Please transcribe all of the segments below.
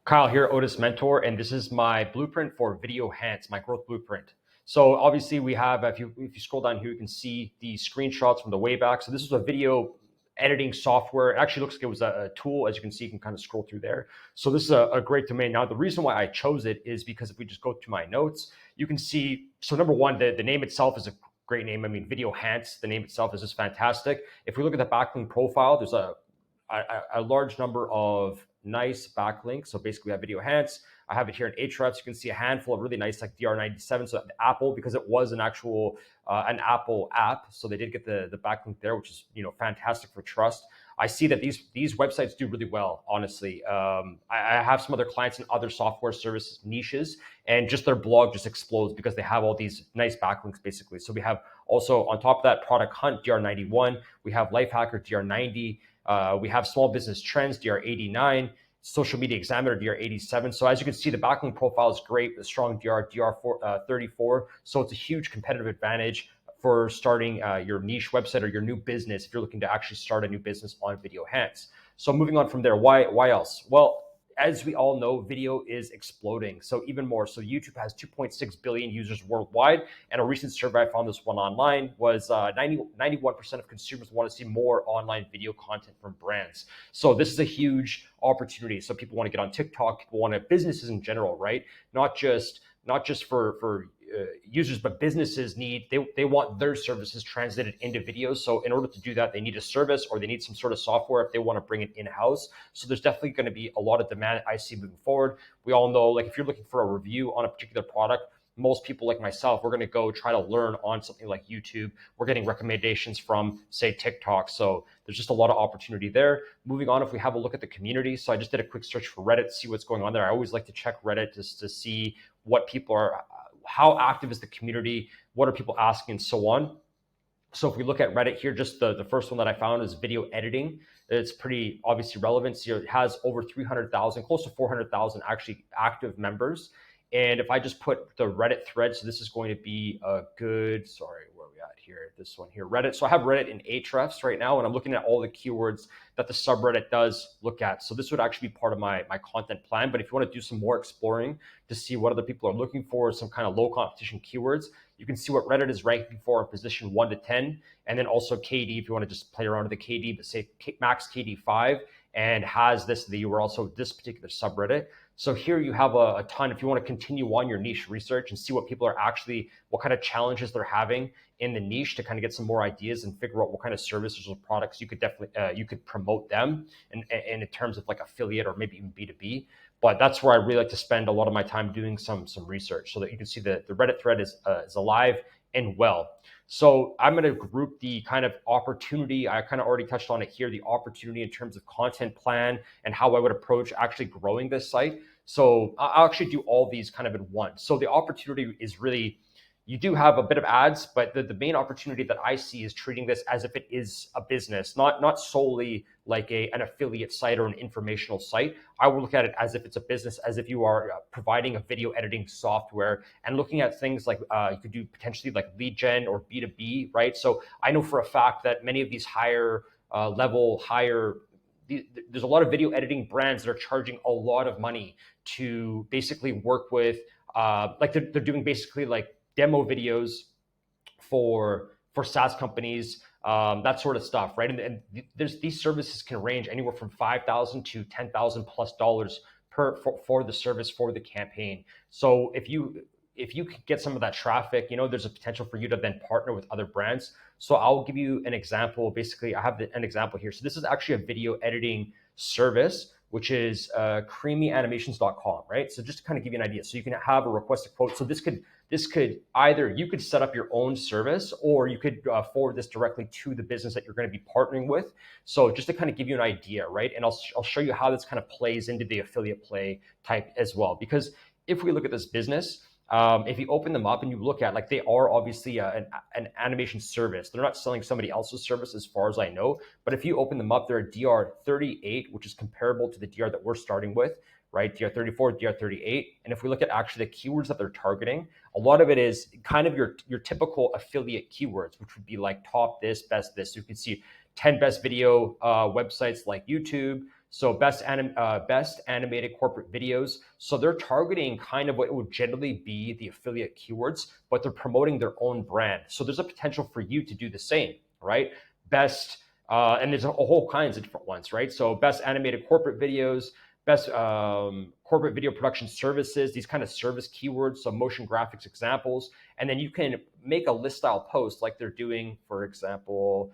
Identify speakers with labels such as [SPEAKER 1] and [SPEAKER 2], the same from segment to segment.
[SPEAKER 1] Kyle here, Odys Mentor, and this is my blueprint for Video Hance, my growth blueprint. So obviously we have, if you scroll down here, you can see the screenshots from the way back. So this is a video editing software. It actually looks like it was a tool. As you can see, you can kind of scroll through there. So this is a great domain. Now, the reason why I chose it is because if we just go to my notes, you can see, so number one, the name itself is a great name. I mean, Video Hance, the name itself is just fantastic. If we look at the backlink profile, there's a large number of nice backlinks. So basically we have Video Hance. I have it here in Ahrefs. You can see a handful of really nice like DR97. So Apple, because it was an actual an Apple app, so they did get the backlink there, which is fantastic for trust. I see that these websites do really well, honestly. I have some other clients in other software services niches, and just their blog just explodes because they have all these nice backlinks, basically. So we have also on top of that Product Hunt DR91. We have Lifehacker DR90. We have Small Business Trends DR89, Social Media Examiner DR87. So as you can see, the backlink profile is great, the strong DR34. So it's a huge competitive advantage for starting your niche website or your new business if you're looking to actually start a new business on Video Hance. So moving on from there, why else? Well, as we all know, video is exploding. So even more. So YouTube has 2.6 billion users worldwide. And a recent survey, I found this one online, was 91% of consumers want to see more online video content from brands. So this is a huge opportunity. So people want to get on TikTok, people want to, businesses in general, right? Not just for users, but businesses they want their services translated into videos. So in order to do that, they need a service or they need some sort of software if they want to bring it in-house. So there's definitely going to be a lot of demand I see moving forward. We all know, like if you're looking for a review on a particular product, most people like myself, we're going to go try to learn on something like YouTube. We're getting recommendations from, say, TikTok. So there's just a lot of opportunity there. Moving on, if we have a look at the community. So I just did a quick search for Reddit, see what's going on there. I always like to check Reddit just to see what people are, how active is the community, what are people asking, and so on. So if we look at Reddit here, just the first one that I found is video editing. It's pretty obviously relevant. So it has over 300,000, close to 400,000 actually active members. And if I just put the Reddit thread, so this is going to be a good, sorry, where are we at here? This one here, Reddit. So I have Reddit in Ahrefs right now, and I'm looking at all the keywords that the subreddit does look at. So this would actually be part of my content plan. But if you want to do some more exploring to see what other people are looking for, some kind of low competition keywords, you can see what Reddit is ranking for in position 1 to 10. And then also KD, if you want to just play around with the KD, but say max KD 5, and has this, the URL, so this particular subreddit. So here you have a ton, if you want to continue on your niche research and see what people are actually, what kind of challenges they're having in the niche to kind of get some more ideas and figure out what kind of services or products you could definitely, you could promote them and in terms of like affiliate or maybe even B2B. But that's where I really like to spend a lot of my time doing some research so that you can see that the Reddit thread is alive and well. So I'm going to group the kind of opportunity. I kind of already touched on it here, the opportunity in terms of content plan and how I would approach actually growing this site. So I'll actually do all these kind of in one. So the opportunity is really, you do have a bit of ads, but the main opportunity that I see is treating this as if it is a business, not solely like an affiliate site or an informational site. I will look at it as if it's a business, as if you are providing a video editing software and looking at things like you could do potentially like lead gen or B2B, right? So I know for a fact that many of these higher there's a lot of video editing brands that are charging a lot of money to basically work with, like they're doing basically like demo videos for SaaS companies, that sort of stuff, right? And these services can range anywhere from $5,000 to $10,000 plus dollars for the service, for the campaign. So if you can get some of that traffic, there's a potential for you to then partner with other brands. So I'll give you an example. Basically, I have an example here. So this is actually a video editing service, which is creamyanimations.com, right? So just to kind of give you an idea. So you can have a request a quote. So this could either, you could set up your own service or you could forward this directly to the business that you're going to be partnering with. So just to kind of give you an idea, right? And I'll show you how this kind of plays into the affiliate play type as well. Because if we look at this business, if you open them up and you look at, like, they are obviously an animation service. They're not selling somebody else's service as far as I know, but if you open them up, they're a DR38, which is comparable to the DR that we're starting with, right? DR34, DR38. And if we look at actually the keywords that they're targeting, a lot of it is kind of your typical affiliate keywords, which would be like top this, best this. So you can see 10 best video websites like YouTube, So best animated corporate videos. So they're targeting kind of what would generally be the affiliate keywords, but they're promoting their own brand. So there's a potential for you to do the same, right? Best, and there's a whole kinds of different ones, right? So best animated corporate videos, best corporate video production services, these kind of service keywords, so motion graphics examples, and then you can make a list style post like they're doing, for example,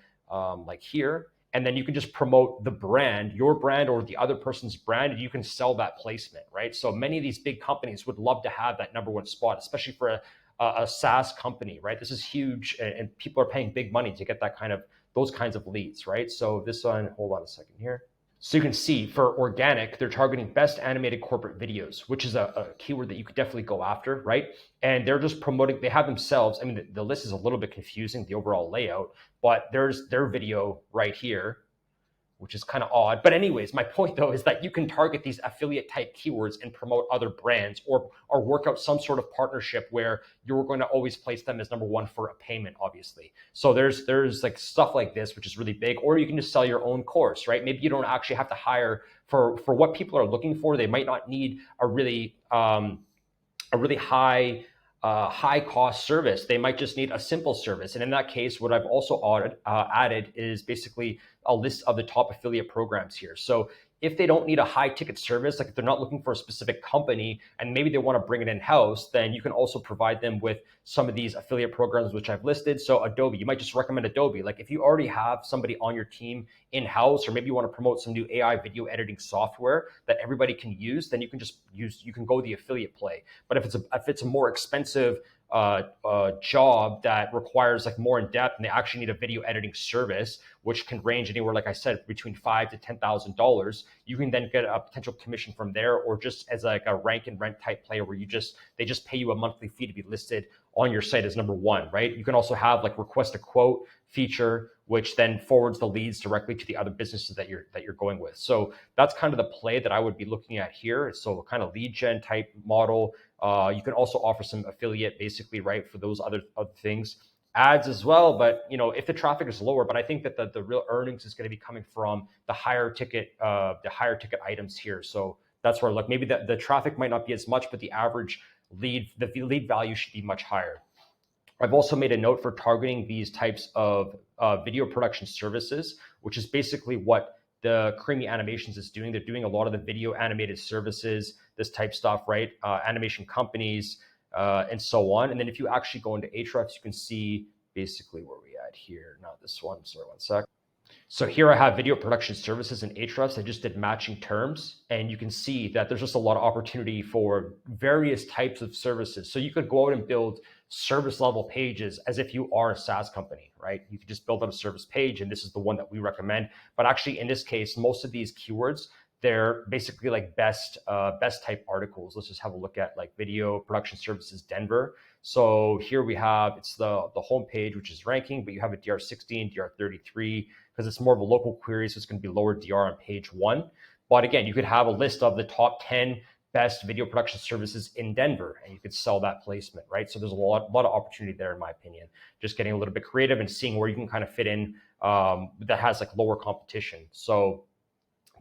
[SPEAKER 1] like here, and then you can just promote the brand, your brand or the other person's brand, and you can sell that placement, right? So many of these big companies would love to have that number one spot, especially for a SaaS company, right? This is huge, and people are paying big money to get that kind of those kinds of leads, right? So this one, hold on a second here. So you can see for organic, they're targeting best animated corporate videos, which is a keyword that you could definitely go after, right? And they're just promoting, they have themselves, I mean, the list is a little bit confusing, the overall layout, but there's their video right here, which is kind of odd. But anyways, my point though is that you can target these affiliate type keywords and promote other brands, or work out some sort of partnership where you're going to always place them as number one for a payment, obviously. So there's like stuff like this, which is really big. Or you can just sell your own course, right? Maybe you don't actually have to hire for what people are looking for. They might not need a really high cost service. They might just need a simple service. And in that case, what I've also added is basically a list of the top affiliate programs here. So if they don't need a high ticket service, like if they're not looking for a specific company and maybe they want to bring it in house, then you can also provide them with some of these affiliate programs, which I've listed. So Adobe, you might just recommend Adobe. Like if you already have somebody on your team in house, or maybe you want to promote some new AI video editing software that everybody can use, then you can go the affiliate play. But if it's a more expensive job that requires like more in depth, and they actually need a video editing service, which can range anywhere, like I said, between $5,000 to $10,000. You can then get a potential commission from there, or just as like a rank and rent type player where they just pay you a monthly fee to be listed on your site as number one, right? You can also have like request a quote feature, which then forwards the leads directly to the other businesses that you're going with. So that's kind of the play that I would be looking at here. So kind of lead gen type model. You can also offer some affiliate, basically, right, for those other things, ads as well. But if the traffic is lower, but I think that the real earnings is going to be coming from the higher ticket items here. So that's where I look. Maybe the traffic might not be as much, but the average lead value should be much higher. I've also made a note for targeting these types of video production services, which is basically what the Creamy Animations is doing. They're doing a lot of the video animated services, this type stuff, right? Animation companies, and so on. And then if you actually go into Ahrefs, you can see basically where we at here. Not this one, sorry, one sec. So here I have video production services in Ahrefs. I just did matching terms, and you can see that there's just a lot of opportunity for various types of services. So you could go out and build service level pages as if you are a SaaS company, right? You could just build out a service page, and this is the one that we recommend. But actually, in this case, most of these keywords, they're basically like best type articles. Let's just have a look at like video production services Denver. So here we have, it's the home page, which is ranking, but you have a DR16, DR33, because it's more of a local query, so it's going to be lower DR on page 1. But again, you could have a list of the top 10 best video production services in Denver, and you could sell that placement, right? So there's a lot of opportunity there, in my opinion. Just getting a little bit creative and seeing where you can kind of fit in that has like lower competition. So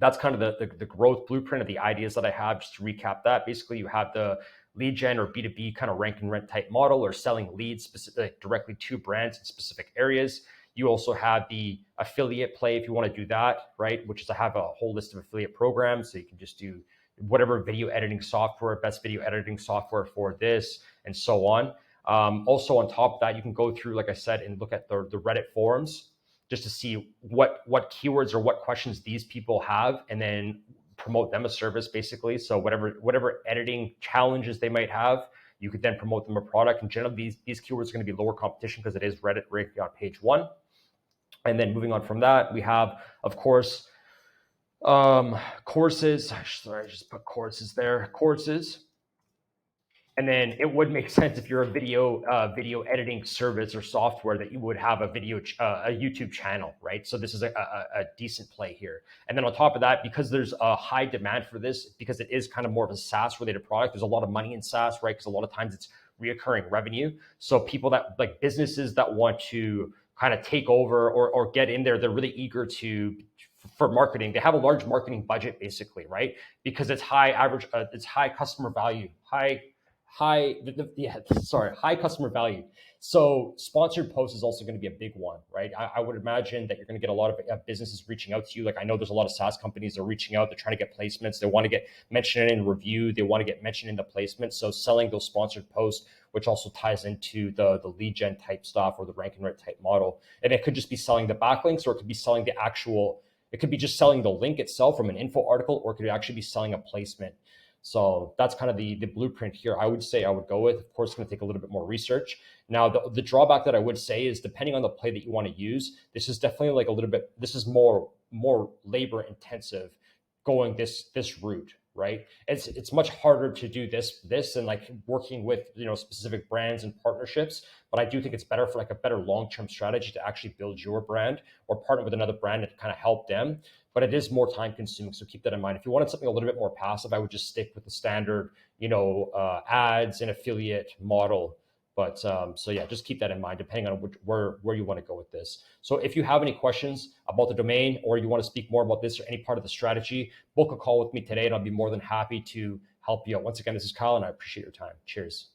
[SPEAKER 1] that's kind of the growth blueprint of the ideas that I have. Just to recap that, basically you have the lead gen or B2B kind of rank and rent type model, or selling leads specific directly to brands in specific areas. You also have the affiliate play if you want to do that, right? Which is I have a whole list of affiliate programs. So you can just do whatever video editing software, best video editing software for this, and so on. Also on top of that, you can go through, like I said, and look at the Reddit forums just to see what keywords or what questions these people have, and then promote them a service, basically. So whatever editing challenges they might have, you could then promote them a product. And generally, these keywords are going to be lower competition because it is Reddit ranking on page 1. And then moving on from that, we have, of course, courses. Sorry, I just put courses there. Courses. And then it would make sense if you're a video editing service or software that you would have a YouTube channel, right? So this is a decent play here. And then on top of that, because there's a high demand for this, because it is kind of more of a SaaS related product, there's a lot of money in SaaS, right? Because a lot of times it's reoccurring revenue. So people that like businesses that want to kind of take over or get in there, they're really eager for marketing. They have a large marketing budget basically, right? Because it's high average, it's high customer value, high customer value. So sponsored posts is also going to be a big one, right? I would imagine that you're going to get a lot of businesses reaching out to you. Like I know there's a lot of SaaS companies that are reaching out. They're trying to get placements. They want to get mentioned in review. They want to get mentioned in the placement. So selling those sponsored posts, which also ties into the lead gen type stuff or the rank and write type model. And it could just be selling the backlinks, or it could be selling the actual, it could be just selling the link itself from an info article, or it could actually be selling a placement. So that's kind of the blueprint here. I would say I would go with. Of course, it's going to take a little bit more research. Now, the drawback that I would say is depending on the play that you want to use, this is definitely like a little bit, this is more labor intensive going this route, right? It's much harder to do this and like working with, specific brands and partnerships. But I do think it's better for like a better long-term strategy to actually build your brand or partner with another brand and kind of help them. But it is more time consuming. So keep that in mind. If you wanted something a little bit more passive, I would just stick with the standard, ads and affiliate model. But so yeah, just keep that in mind, depending on where you want to go with this. So if you have any questions about the domain, or you want to speak more about this or any part of the strategy, book a call with me today and I'll be more than happy to help you out. Once again, this is Kyle and I appreciate your time. Cheers.